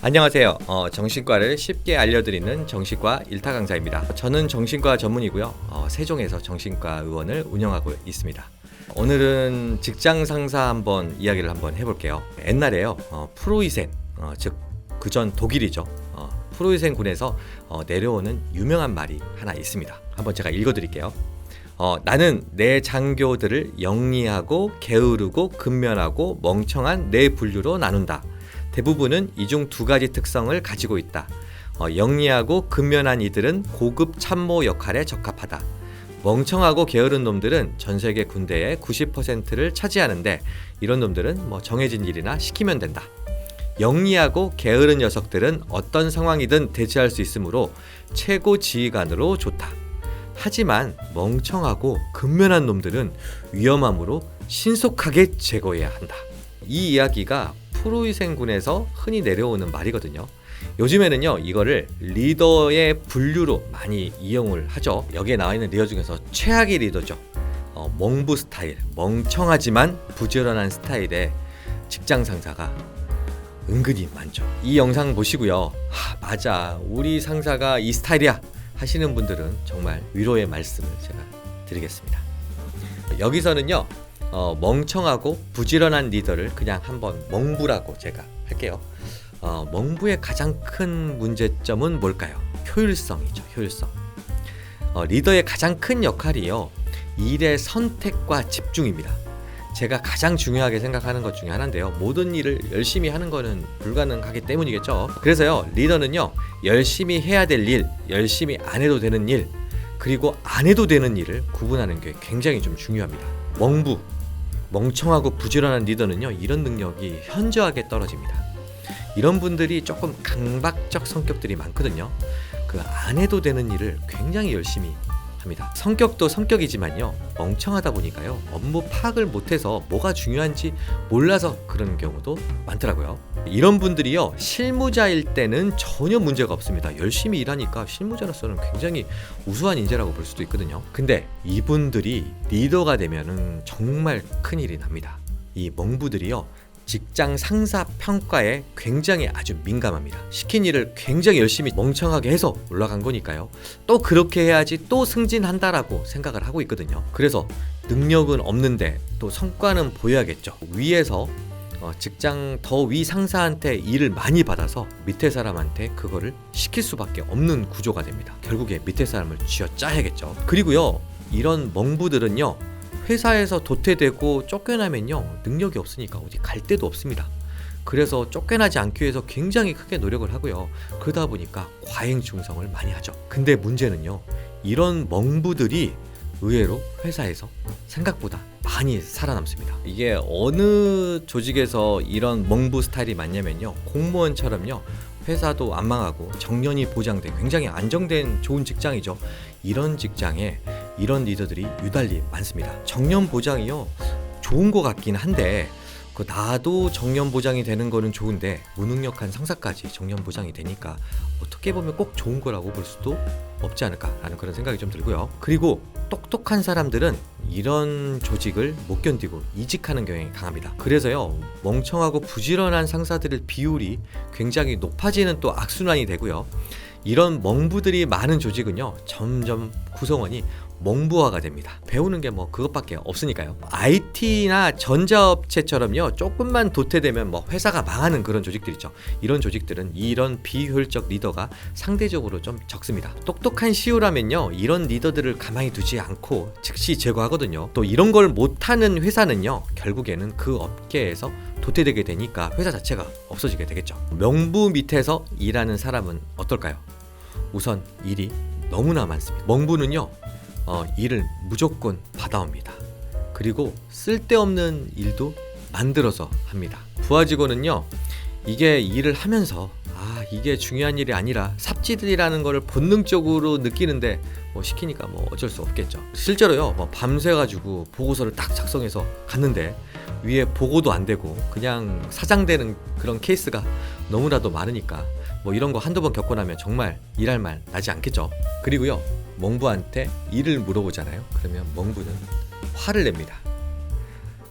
안녕하세요. 정신과를 쉽게 알려드리는 정신과 일타 강사입니다. 저는 정신과 전문이고요. 세종에서 정신과 의원을 운영하고 있습니다. 오늘은 직장 상사 이야기를 한번 해볼게요. 옛날에요. 프로이센, 즉 그전 독일이죠. 프로이센 군에서 내려오는 유명한 말이 하나 있습니다. 한번 제가 읽어드릴게요. 나는 내 장교들을 영리하고 게으르고 근면하고 멍청한 네 분류로 나눈다. 대부분은 이 중 두 가지 특성을 가지고 있다. 영리하고 근면한 이들은 고급 참모 역할에 적합하다. 멍청하고 게으른 놈들은 전 세계 군대의 90%를 차지하는데 이런 놈들은 정해진 일이나 시키면 된다. 영리하고 게으른 녀석들은 어떤 상황이든 대처할 수 있으므로 최고 지휘관으로 좋다. 하지만 멍청하고 근면한 놈들은 위험함으로 신속하게 제거해야 한다. 이 이야기가 프로이센 군에서 흔히 내려오는 말이거든요. 요즘에는요 이거를 리더의 분류로 많이 이용을 하죠. 여기에 나와 있는 리더 중에서 최악의 리더죠. 멍부 스타일, 멍청하지만 부지런한 스타일의 직장 상사가 은근히 많죠. 이 영상 보시고요, 맞아, 우리 상사가 이 스타일이야 하시는 분들은 정말 위로의 말씀을 제가 드리겠습니다. 여기서는요 멍청하고 부지런한 리더를 그냥 한번 멍부라고 제가 할게요. 멍부의 가장 큰 문제점은 뭘까요? 효율성이죠. 효율성. 리더의 가장 큰 역할이요, 일의 선택과 집중입니다. 제가 가장 중요하게 생각하는 것 중에 하나인데요, 모든 일을 열심히 하는 거는 불가능하기 때문이겠죠. 그래서요 리더는요 열심히 해야 될 일, 열심히 안 해도 되는 일, 그리고 안 해도 되는 일을 구분하는 게 굉장히 좀 중요합니다. 멍청하고 부지런한 리더는요 이런 능력이 현저하게 떨어집니다. 이런 분들이 조금 강박적 성격들이 많거든요. 그 안 해도 되는 일을 굉장히 열심히 합니다. 성격도 성격이지만요 멍청하다 보니까요 업무 파악을 못해서 뭐가 중요한지 몰라서 그런 경우도 많더라고요. 이런 분들이요 실무자일 때는 전혀 문제가 없습니다. 열심히 일하니까 실무자로서는 굉장히 우수한 인재라고 볼 수도 있거든요. 근데 이분들이 리더가 되면은 정말 큰일이 납니다. 이 멍부들이요 직장 상사 평가에 굉장히 아주 민감합니다. 시킨 일을 굉장히 열심히 멍청하게 해서 올라간 거니까요. 또 그렇게 해야지 또 승진한다라고 생각을 하고 있거든요. 그래서 능력은 없는데 또 성과는 보여야겠죠. 위에서 직장 더 위 상사한테 일을 많이 받아서 밑에 사람한테 그거를 시킬 수밖에 없는 구조가 됩니다. 결국에 밑에 사람을 쥐어짜야겠죠. 그리고요 이런 멍부들은요 회사에서 도태되고 쫓겨나면요 능력이 없으니까 어디 갈 데도 없습니다. 그래서 쫓겨나지 않기 위해서 굉장히 크게 노력을 하고요. 그러다 보니까 과잉 충성을 많이 하죠. 근데 문제는요 이런 멍부들이 의외로 회사에서 생각보다 많이 살아남습니다. 이게 어느 조직에서 이런 멍부 스타일이 많냐면요 공무원처럼요 회사도 안 망하고 정년이 보장된 굉장히 안정된 좋은 직장이죠. 이런 직장에 이런 리더들이 유달리 많습니다. 정년 보장이요 좋은 것 같긴 한데 나도 정년 보장이 되는 거는 좋은데 무능력한 상사까지 정년 보장이 되니까 어떻게 보면 꼭 좋은 거라고 볼 수도 없지 않을까라는 그런 생각이 좀 들고요. 그리고 똑똑한 사람들은 이런 조직을 못 견디고 이직하는 경향이 강합니다. 그래서요 멍청하고 부지런한 상사들의 비율이 굉장히 높아지는 또 악순환이 되고요. 이런 멍부들이 많은 조직은요 점점 구성원이 멍부화가 됩니다. 배우는 게 그것밖에 없으니까요. IT나 전자업체처럼요 조금만 도태되면 회사가 망하는 그런 조직들 있죠. 이런 조직들은 이런 비효율적 리더가 상대적으로 좀 적습니다. 똑똑한 CEO라면요 이런 리더들을 가만히 두지 않고 즉시 제거하거든요. 또 이런 걸 못하는 회사는요 결국에는 그 업계에서 도태되게 되니까 회사 자체가 없어지게 되겠죠. 명부 밑에서 일하는 사람은 어떨까요? 우선 일이 너무나 많습니다. 멍부는요 일을 무조건 받아옵니다. 그리고 쓸데없는 일도 만들어서 합니다. 부하 직원은요 이게 일을 하면서 이게 중요한 일이 아니라 삽질이라는 걸 본능적으로 느끼는데 시키니까 어쩔 수 없겠죠. 실제로요 밤새가지고 보고서를 딱 작성해서 갔는데 위에 보고도 안 되고 그냥 사장되는 그런 케이스가 너무나도 많으니까 이런 거 한두 번 겪고 나면 정말 일할 말 나지 않겠죠. 그리고요 멍부한테 일을 물어보잖아요. 그러면 멍부는 화를 냅니다.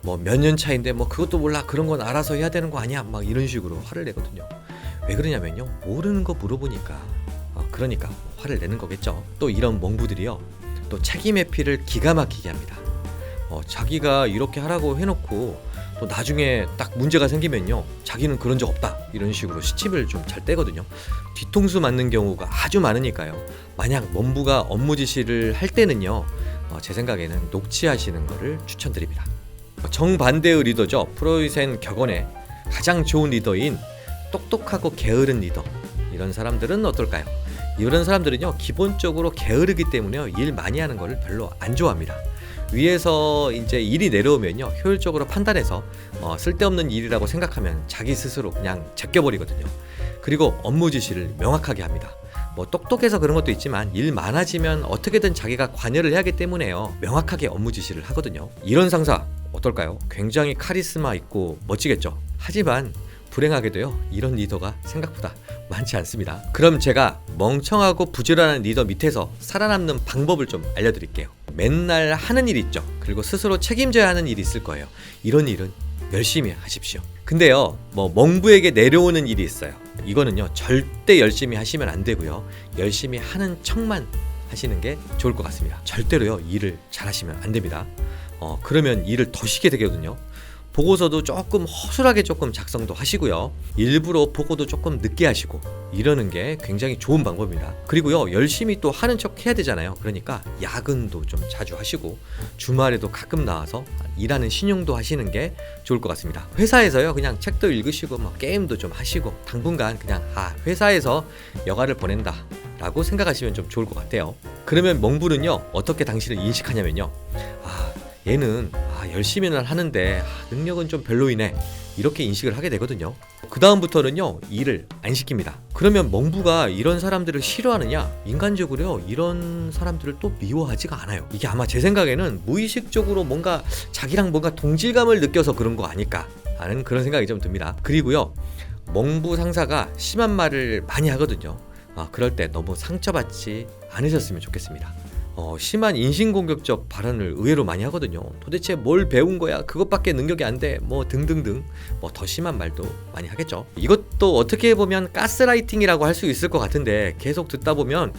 몇 년 차인데 그것도 몰라, 그런 건 알아서 해야 되는 거 아니야, 막 이런 식으로 화를 내거든요. 왜 그러냐면요, 모르는 거 물어보니까 그러니까 화를 내는 거겠죠. 또 이런 멍부들이요, 또 책임 회피를 기가 막히게 합니다. 자기가 이렇게 하라고 해놓고 또 나중에 딱 문제가 생기면요, 자기는 그런 적 없다 이런 식으로 시침을 좀 잘 떼거든요. 뒤통수 맞는 경우가 아주 많으니까요. 만약 멍부가 업무 지시를 할 때는요, 제 생각에는 녹취하시는 거를 추천드립니다. 정반대의 리더죠. 프로이센 격언의 가장 좋은 리더인 똑똑하고 게으른 리더, 이런 사람들은 어떨까요? 이런 사람들은요, 기본적으로 게으르기 때문에요, 일 많이 하는 거를 별로 안 좋아합니다. 위에서 이제 일이 내려오면요, 효율적으로 판단해서 쓸데없는 일이라고 생각하면 자기 스스로 그냥 제껴버리거든요. 그리고 업무 지시를 명확하게 합니다. 똑똑해서 그런 것도 있지만 일 많아지면 어떻게든 자기가 관여를 해야 하기 때문에요, 명확하게 업무 지시를 하거든요. 이런 상사 어떨까요? 굉장히 카리스마 있고 멋지겠죠. 하지만 불행하게도요, 이런 리더가 생각보다 많지 않습니다. 그럼 제가 멍청하고 부지런한 리더 밑에서 살아남는 방법을 좀 알려드릴게요. 맨날 하는 일 있죠. 그리고 스스로 책임져야 하는 일이 있을 거예요. 이런 일은 열심히 하십시오. 근데요, 멍부에게 내려오는 일이 있어요. 이거는요, 절대 열심히 하시면 안 되고요, 열심히 하는 척만 하시는 게 좋을 것 같습니다. 절대로요, 일을 잘 하시면 안 됩니다. 그러면 일을 더 쉬게 되거든요. 보고서도 조금 허술하게 조금 작성도 하시고요, 일부러 보고도 조금 늦게 하시고, 이러는 게 굉장히 좋은 방법입니다. 그리고요, 열심히 또 하는 척 해야 되잖아요. 그러니까 야근도 좀 자주 하시고, 주말에도 가끔 나와서 일하는 신용도 하시는 게 좋을 것 같습니다. 회사에서요, 그냥 책도 읽으시고 게임도 좀 하시고, 당분간 그냥 회사에서 여가를 보낸다 라고 생각하시면 좀 좋을 것 같아요. 그러면 멍부는요, 어떻게 당신을 인식하냐면요, 얘는 열심히는 하는데 능력은 좀 별로이네, 이렇게 인식을 하게 되거든요. 그 다음부터는요, 일을 안 시킵니다. 그러면 멍부가 이런 사람들을 싫어하느냐? 인간적으로요, 이런 사람들을 또 미워하지가 않아요. 이게 아마 제 생각에는 무의식적으로 뭔가 자기랑 뭔가 동질감을 느껴서 그런 거 아닐까 하는 그런 생각이 좀 듭니다. 그리고요, 멍부 상사가 심한 말을 많이 하거든요. 그럴 때 너무 상처받지 않으셨으면 좋겠습니다. 심한 인신공격적 발언을 의외로 많이 하거든요. 도대체 뭘 배운 거야? 그것밖에 능력이 안 돼. 등등등. 더 심한 말도 많이 하겠죠. 이것도 어떻게 보면 가스라이팅이라고 할 수 있을 것 같은데, 계속 듣다 보면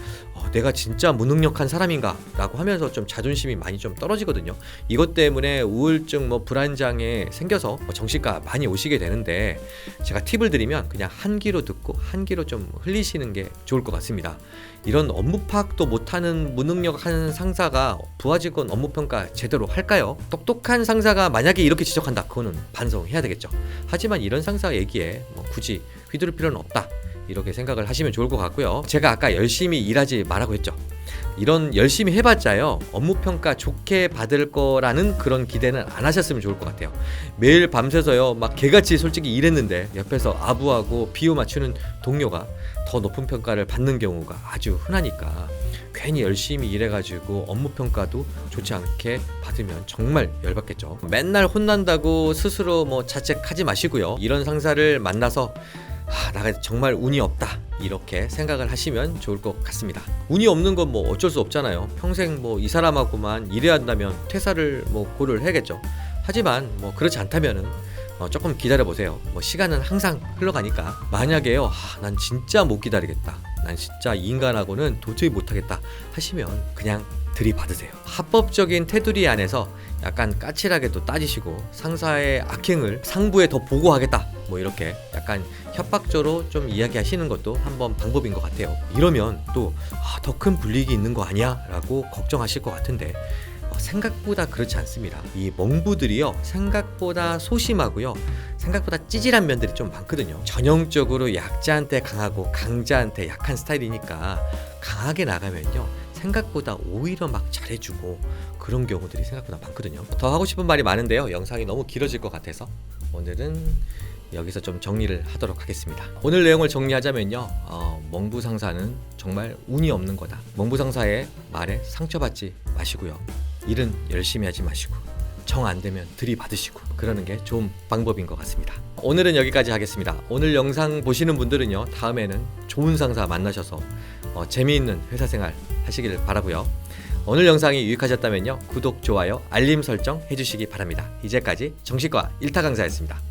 내가 진짜 무능력한 사람인가? 라고 하면서 좀 자존심이 많이 좀 떨어지거든요. 이것 때문에 우울증, 불안장애 생겨서 정신과 많이 오시게 되는데, 제가 팁을 드리면 그냥 한 귀로 듣고 한 귀로 좀 흘리시는 게 좋을 것 같습니다. 이런 업무 파악도 못하는 무능력한 상사가 부하 직원 업무 평가 제대로 할까요? 똑똑한 상사가 만약에 이렇게 지적한다, 그거는 반성해야 되겠죠. 하지만 이런 상사 얘기에 굳이 휘두를 필요는 없다, 이렇게 생각을 하시면 좋을 것 같고요. 제가 아까 열심히 일하지 말라고 했죠. 이런 열심히 해봤자요, 업무 평가 좋게 받을 거라는 그런 기대는 안 하셨으면 좋을 것 같아요. 매일 밤새서요, 개같이 솔직히 일했는데 옆에서 아부하고 비유 맞추는 동료가 더 높은 평가를 받는 경우가 아주 흔하니까, 괜히 열심히 일해가지고 업무 평가도 좋지 않게 받으면 정말 열받겠죠. 맨날 혼난다고 스스로 자책하지 마시고요, 이런 상사를 만나서 나가 정말 운이 없다, 이렇게 생각을 하시면 좋을 것 같습니다. 운이 없는 건 어쩔 수 없잖아요. 평생 이 사람하고만 일해야 한다면 퇴사를 고려를 해야겠죠. 하지만 그렇지 않다면은 조금 기다려보세요. 시간은 항상 흘러가니까. 만약에요, 난 진짜 못 기다리겠다, 난 진짜 이 인간하고는 도저히 못하겠다 하시면 그냥 들이받으세요. 합법적인 테두리 안에서 약간 까칠하게도 따지시고, 상사의 악행을 상부에 더 보고하겠다, 이렇게 약간 협박조로 좀 이야기하시는 것도 한번 방법인 것 같아요. 이러면 또 더 큰 불이익이 있는 거 아니야? 라고 걱정하실 것 같은데, 생각보다 그렇지 않습니다. 이 멍부들이요, 생각보다 소심하고요, 생각보다 찌질한 면들이 좀 많거든요. 전형적으로 약자한테 강하고 강자한테 약한 스타일이니까, 강하게 나가면요, 생각보다 오히려 잘해주고, 그런 경우들이 생각보다 많거든요. 더 하고 싶은 말이 많은데요, 영상이 너무 길어질 것 같아서 오늘은 여기서 좀 정리를 하도록 하겠습니다. 오늘 내용을 정리하자면요, 멍부 상사는 정말 운이 없는 거다. 멍부 상사의 말에 상처받지 마시고요, 일은 열심히 하지 마시고, 정 안 되면 들이받으시고, 그러는 게 좋은 방법인 것 같습니다. 오늘은 여기까지 하겠습니다. 오늘 영상 보시는 분들은요, 다음에는 좋은 상사 만나셔서 재미있는 회사 생활 하시길 바라고요. 오늘 영상이 유익하셨다면요, 구독, 좋아요, 알림 설정 해주시기 바랍니다. 이제까지 정신과 1타 강사였습니다.